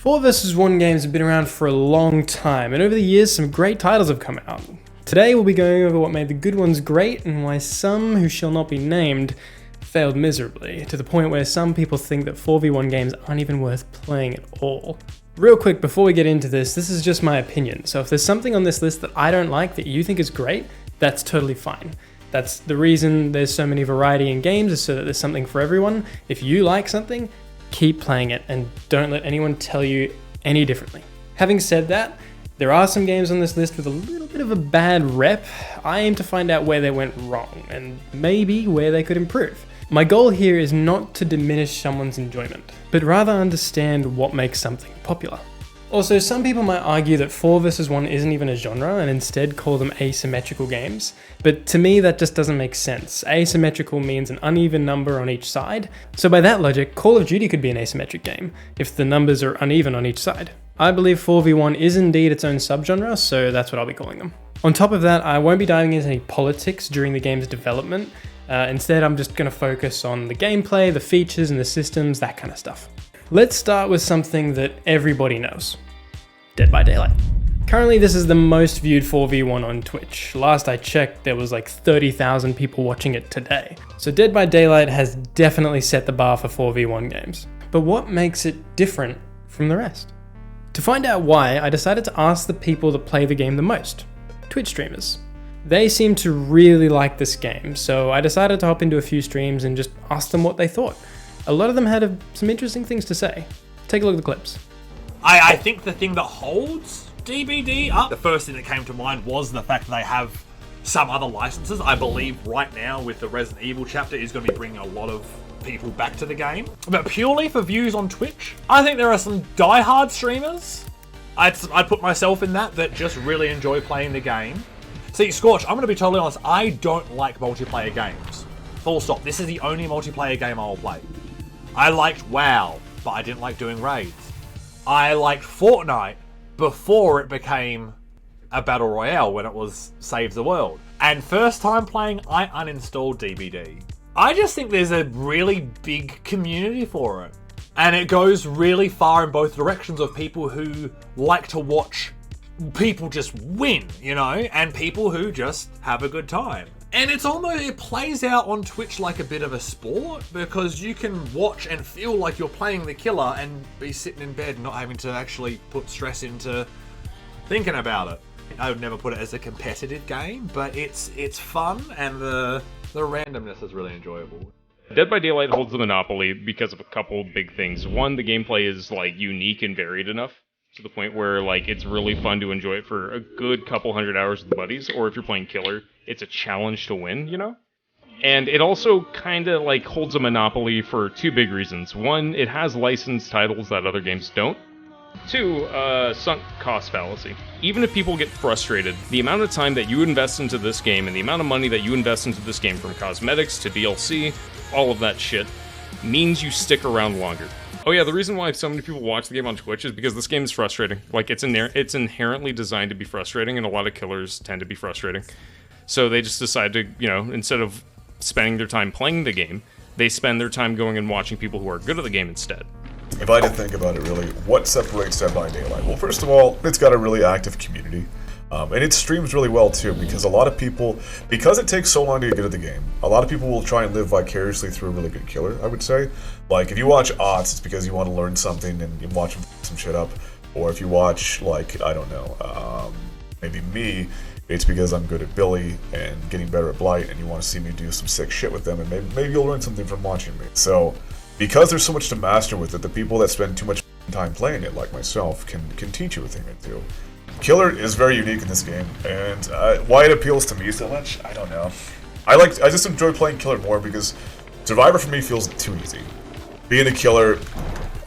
4 vs 1 games have been around for a long time, and over the years some great titles have come out. Today we'll be going over what made the good ones great and why some, who shall not be named, failed miserably, to the point where some people think that 4v1 games aren't even worth playing at all. Real quick, before we get into this is just my opinion, so if there's something on this list that I don't like that you think is great, that's totally fine. That's the reason there's so many variety in games, is so that there's something for everyone. If you like something, keep playing it and don't let anyone tell you any differently. Having said that, there are some games on this list with a little bit of a bad rep. I aim to find out where they went wrong and maybe where they could improve. My goal here is not to diminish someone's enjoyment, but rather understand what makes something popular. Also, some people might argue that 4 vs 1 isn't even a genre and instead call them asymmetrical games, but to me that just doesn't make sense. Asymmetrical means an uneven number on each side, so by that logic, Call of Duty could be an asymmetric game, if the numbers are uneven on each side. I believe 4v1 is indeed its own subgenre, so that's what I'll be calling them. On top of that, I won't be diving into any politics during the game's development. Instead, I'm just going to focus on the gameplay, the features and the systems, that kind of stuff. Let's start with something that everybody knows. Dead by Daylight. Currently, this is the most viewed 4v1 on Twitch. Last I checked, there was like 30,000 people watching it today. So Dead by Daylight has definitely set the bar for 4v1 games. But what makes it different from the rest? To find out why, I decided to ask the people that play the game the most, Twitch streamers. They seem to really like this game, so I decided to hop into a few streams and just ask them what they thought. A lot of them had some interesting things to say. Take a look at the clips. I think the thing that holds DBD up, the first thing that came to mind was the fact that they have some other licenses. I believe right now with the Resident Evil chapter is going to be bringing a lot of people back to the game. But purely for views on Twitch, I think there are some diehard streamers, I'd put myself in that just really enjoy playing the game. See, Scorch, I'm going to be totally honest, I don't like multiplayer games. Full stop. This is the only multiplayer game I will play. I liked WoW, but I didn't like doing raids. I liked Fortnite before it became a battle royale, when it was Save the World. And first time playing, I uninstalled DBD. I just think there's a really big community for it. And it goes really far in both directions of people who like to watch people just win, you know, and people who just have a good time. And it plays out on Twitch like a bit of a sport, because you can watch and feel like you're playing the killer and be sitting in bed not having to actually put stress into thinking about it. I would never put it as a competitive game, but it's fun, and the randomness is really enjoyable. Dead by Daylight holds the monopoly because of a couple big things. One, the gameplay is like unique and varied enough to the point where like it's really fun to enjoy it for a good couple hundred hours with buddies, or if you're playing killer, it's a challenge to win, you know? And it also kind of like holds a monopoly for two big reasons. One, it has licensed titles that other games don't. Two, sunk cost fallacy. Even if people get frustrated, the amount of time that you invest into this game and the amount of money that you invest into this game, from cosmetics to DLC, all of that shit, means you stick around longer. Oh yeah, the reason why so many people watch the game on Twitch is because this game is frustrating. Like, it's inherently designed to be frustrating, and a lot of killers tend to be frustrating. So they just decide to, you know, instead of spending their time playing the game, they spend their time going and watching people who are good at the game instead. If I had to think about it really, what separates Dead by Daylight? Well, first of all, it's got a really active community. And it streams really well too, because a lot of people, because it takes so long to get good at the game, a lot of people will try and live vicariously through a really good killer, I would say. Like, if you watch Ots, it's because you want to learn something and you watch some shit up. Or if you watch, like, I don't know, maybe me, it's because I'm good at Billy and getting better at Blight, and you want to see me do some sick shit with them, and maybe you'll learn something from watching me. So, because there's so much to master with it, the people that spend too much time playing it, like myself, can teach you a thing or two. Killer is very unique in this game, and why it appeals to me so much, I don't know. I just enjoy playing Killer more because Survivor for me feels too easy. Being a killer,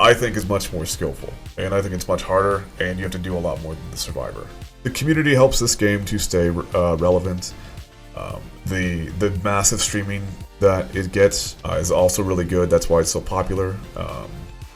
I think, is much more skillful, and I think it's much harder, and you have to do a lot more than the Survivor. The community helps this game to stay relevant. The massive streaming that it gets is also really good. That's why it's so popular.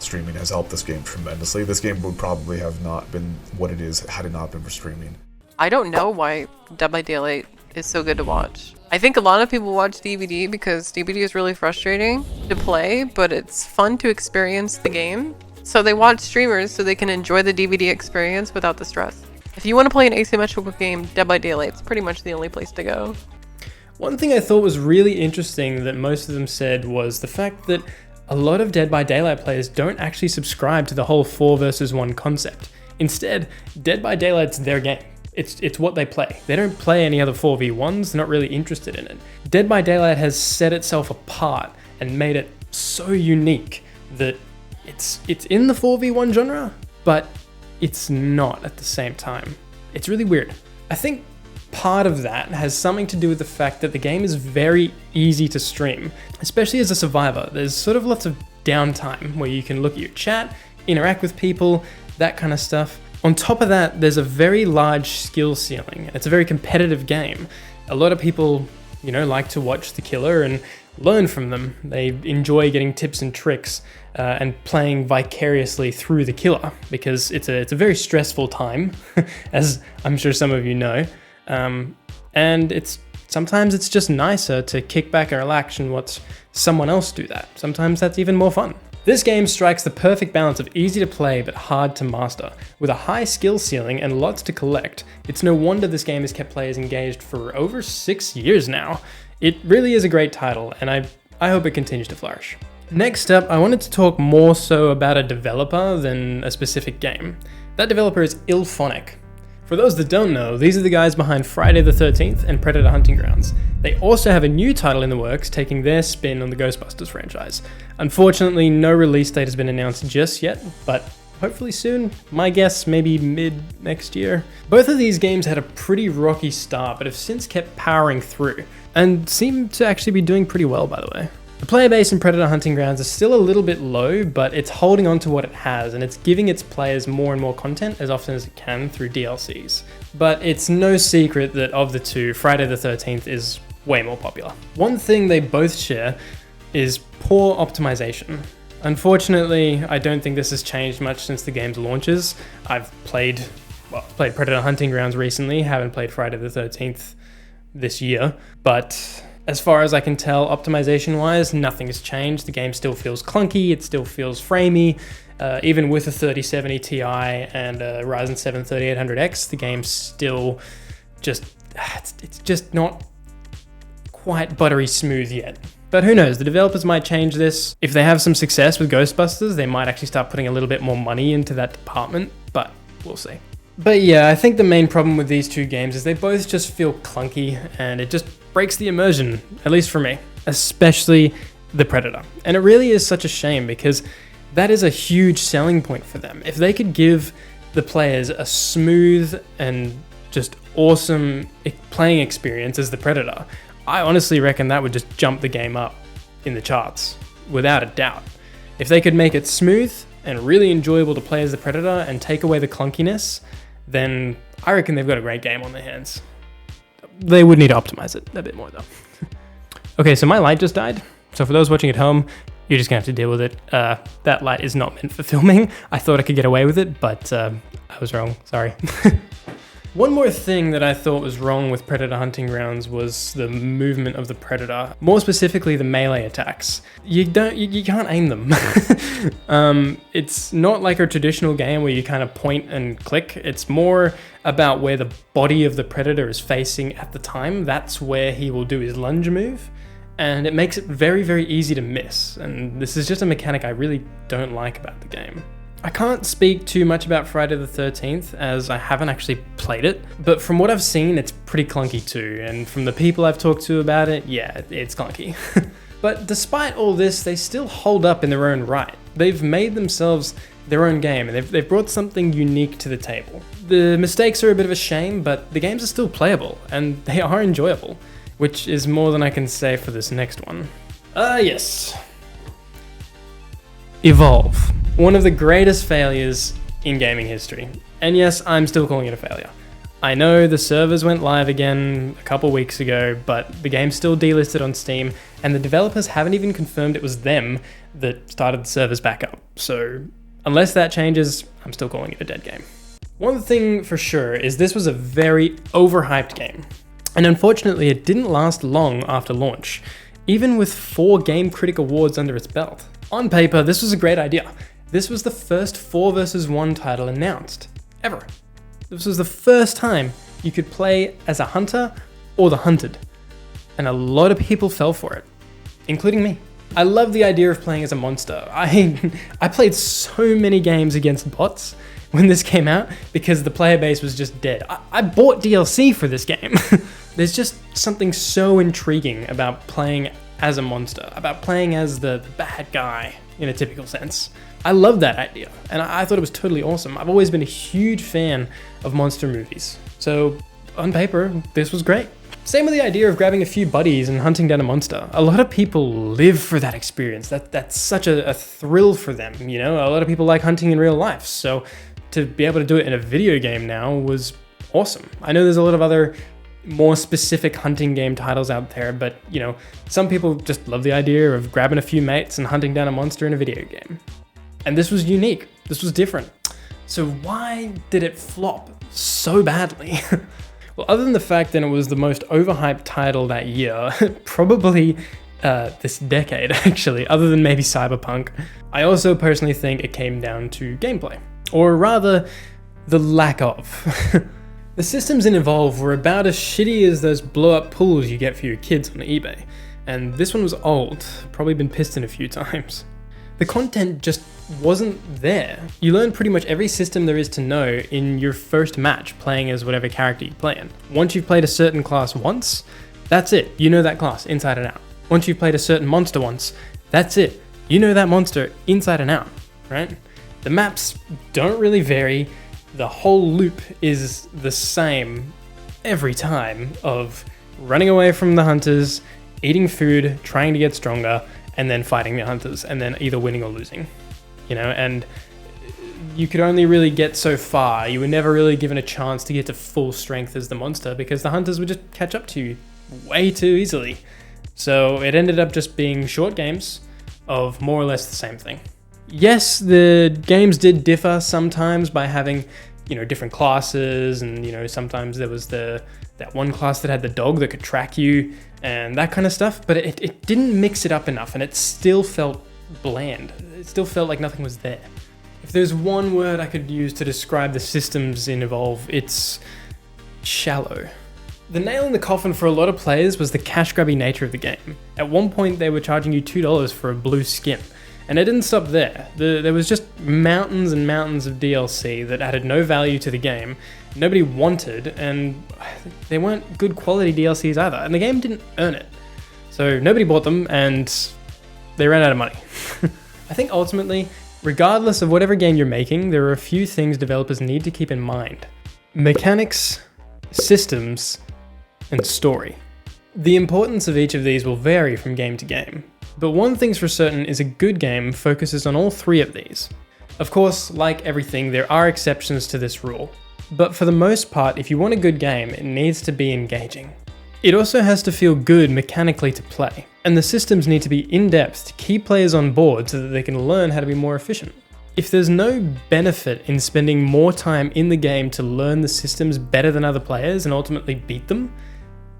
Streaming has helped this game tremendously. This game would probably have not been what it is had it not been for streaming. I don't know why Dead by Daylight is so good to watch. I think a lot of people watch DBD because DBD is really frustrating to play, but it's fun to experience the game. So they watch streamers so they can enjoy the DVD experience without the stress. If you want to play an asymmetrical game, Dead by Daylight's pretty much the only place to go. One thing I thought was really interesting that most of them said was the fact that a lot of Dead by Daylight players don't actually subscribe to the whole 4 versus 1 concept. Instead, Dead by Daylight's their game. It's what they play. They don't play any other 4v1s, they're not really interested in it. Dead by Daylight has set itself apart and made it so unique that it's in the 4v1 genre, but it's not at the same time. It's really weird. I think part of that has something to do with the fact that the game is very easy to stream, especially as a survivor. There's sort of lots of downtime where you can look at your chat, interact with people, that kind of stuff. On top of that, there's a very large skill ceiling. It's a very competitive game. A lot of people, like to watch the killer and learn from them. They enjoy getting tips and tricks and playing vicariously through the killer because it's a very stressful time, as I'm sure some of you know. And sometimes it's just nicer to kick back and relax and watch someone else do that. Sometimes that's even more fun. This game strikes the perfect balance of easy to play but hard to master. With a high skill ceiling and lots to collect, it's no wonder this game has kept players engaged for over 6 years now. It really is a great title, and I hope it continues to flourish. Next up, I wanted to talk more so about a developer than a specific game. That developer is IllFonic. For those that don't know, these are the guys behind Friday the 13th and Predator Hunting Grounds. They also have a new title in the works, taking their spin on the Ghostbusters franchise. Unfortunately, no release date has been announced just yet, but hopefully soon. My guess, maybe mid next year. Both of these games had a pretty rocky start, but have since kept powering through, and seem to actually be doing pretty well, by the way. The player base in Predator Hunting Grounds is still a little bit low, but it's holding on to what it has, and it's giving its players more and more content as often as it can through DLCs. But it's no secret that of the two, Friday the 13th is way more popular. One thing they both share is poor optimization. Unfortunately, I don't think this has changed much since the game's launches. I've played Predator Hunting Grounds recently, haven't played Friday the 13th this year, but as far as I can tell, optimization-wise, nothing has changed. The game still feels clunky, it still feels framey. Even with a 3070 Ti and a Ryzen 7 3800X, the game's still it's just not quite buttery smooth yet. But who knows, the developers might change this. If they have some success with Ghostbusters, they might actually start putting a little bit more money into that department, but we'll see. But yeah, I think the main problem with these two games is they both just feel clunky, and it just breaks the immersion, at least for me, especially the Predator. And it really is such a shame because that is a huge selling point for them. If they could give the players a smooth and just awesome playing experience as the Predator, I honestly reckon that would just jump the game up in the charts, without a doubt. If they could make it smooth and really enjoyable to play as the Predator and take away the clunkiness, then I reckon they've got a great game on their hands. They would need to optimize it a bit more though. Okay, so my light just died. So for those watching at home, you're just gonna have to deal with it. That light is not meant for filming. I thought I could get away with it, but I was wrong, sorry. One more thing that I thought was wrong with Predator Hunting Grounds was the movement of the Predator. More specifically, the melee attacks. You can't aim them. It's not like a traditional game where you kind of point and click. It's more about where the body of the Predator is facing at the time. That's where he will do his lunge move. And it makes it very, very easy to miss. And this is just a mechanic I really don't like about the game. I can't speak too much about Friday the 13th as I haven't actually played it, but from what I've seen, it's pretty clunky too, and from the people I've talked to about it, yeah, it's clunky. But despite all this, they still hold up in their own right. They've made themselves their own game, and they've brought something unique to the table. The mistakes are a bit of a shame, but the games are still playable, and they are enjoyable, which is more than I can say for this next one. Yes. Evolve. One of the greatest failures in gaming history. And yes, I'm still calling it a failure. I know the servers went live again a couple weeks ago, but the game's still delisted on Steam, and the developers haven't even confirmed it was them that started the servers back up. So unless that changes, I'm still calling it a dead game. One thing for sure is this was a very overhyped game. And unfortunately, it didn't last long after launch, even with 4 Game Critic Awards under its belt. On paper, this was a great idea. This was the first 4 versus 1 title announced, ever. This was the first time you could play as a hunter or the hunted, and a lot of people fell for it, including me. I love the idea of playing as a monster. I played so many games against bots when this came out because the player base was just dead. I bought DLC for this game. There's just something so intriguing about playing as a monster, about playing as the bad guy in a typical sense. I love that idea, and I thought it was totally awesome. I've always been a huge fan of monster movies, so on paper, this was great. Same with the idea of grabbing a few buddies and hunting down a monster. A lot of people live for that experience. That's such a thrill for them, you know? A lot of people like hunting in real life, so to be able to do it in a video game now was awesome. I know there's a lot of other more specific hunting game titles out there, but you know, some people just love the idea of grabbing a few mates and hunting down a monster in a video game. And this was unique. This was different. So why did it flop so badly? Well, other than the fact that it was the most overhyped title that year, probably this decade actually, other than maybe Cyberpunk, I also personally think it came down to gameplay, or rather, the lack of. The systems in Evolve were about as shitty as those blow-up pools you get for your kids on eBay, and this one was old, probably been pissed in a few times. The content just wasn't there. You learn pretty much every system there is to know in your first match playing as whatever character you play in. Once you've played a certain class once, that's it. You know that class inside and out. Once you've played a certain monster once, that's it. You know that monster inside and out, right? The maps don't really vary. The whole loop is the same every time of running away from the hunters, eating food, trying to get stronger, and then fighting the hunters, and then either winning or losing, you know, and you could only really get so far. You were never really given a chance to get to full strength as the monster because the hunters would just catch up to you way too easily. So it ended up just being short games of more or less the same thing. Yes, the games did differ sometimes by having, you know, different classes, and, you know, sometimes there was that one class that had the dog that could track you and that kind of stuff, but it didn't mix it up enough, and it still felt bland. It still felt like nothing was there. If there's one word I could use to describe the systems in Evolve, it's shallow. The nail in the coffin for a lot of players was the cash grabby nature of the game. At one point they were charging you $2 for a blue skin, and it didn't stop there. There was just mountains and mountains of DLC that added no value to the game, nobody wanted, and they weren't good quality DLCs either, and the game didn't earn it. So nobody bought them, and they ran out of money. I think ultimately, regardless of whatever game you're making, there are a few things developers need to keep in mind. Mechanics, systems, and story. The importance of each of these will vary from game to game, but one thing's for certain is a good game focuses on all 3 of these. Of course, like everything, there are exceptions to this rule, but for the most part, if you want a good game, it needs to be engaging. It also has to feel good mechanically to play, and the systems need to be in-depth to keep players on board so that they can learn how to be more efficient. If there's no benefit in spending more time in the game to learn the systems better than other players and ultimately beat them,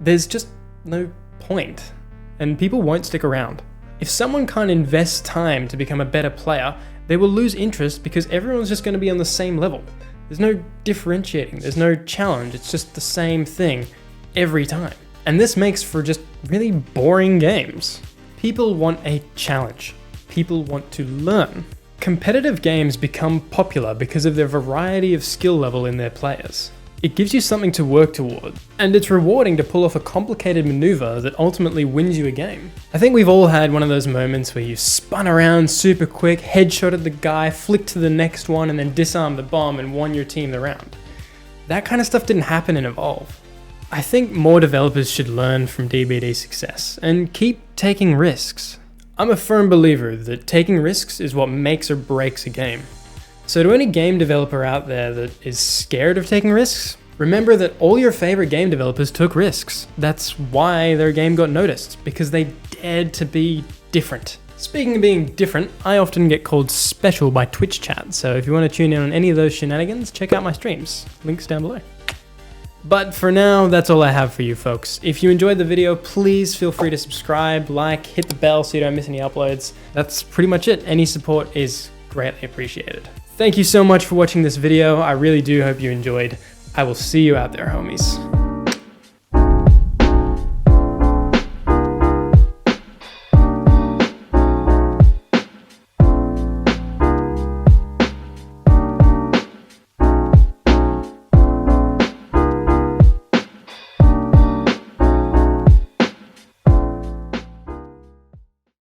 there's just no point, and people won't stick around. If someone can't invest time to become a better player, they will lose interest because everyone's just going to be on the same level. There's no differentiating, there's no challenge, it's just the same thing every time. And this makes for just really boring games. People want a challenge. People want to learn. Competitive games become popular because of their variety of skill level in their players. It gives you something to work toward, and it's rewarding to pull off a complicated maneuver that ultimately wins you a game. I think we've all had one of those moments where you spun around super quick, headshotted the guy, flicked to the next one, and then disarmed the bomb and won your team the round. That kind of stuff didn't happen in Evolve. I think more developers should learn from DBD's success and keep taking risks. I'm a firm believer that taking risks is what makes or breaks a game. So to any game developer out there that is scared of taking risks, remember that all your favorite game developers took risks. That's why their game got noticed, because they dared to be different. Speaking of being different, I often get called special by Twitch chat, so if you want to tune in on any of those shenanigans, check out my streams. Links down below. But for now, that's all I have for you folks. If you enjoyed the video, please feel free to subscribe, like, hit the bell so you don't miss any uploads. That's pretty much it. Any support is greatly appreciated. Thank you so much for watching this video. I really do hope you enjoyed. I will see you out there, homies.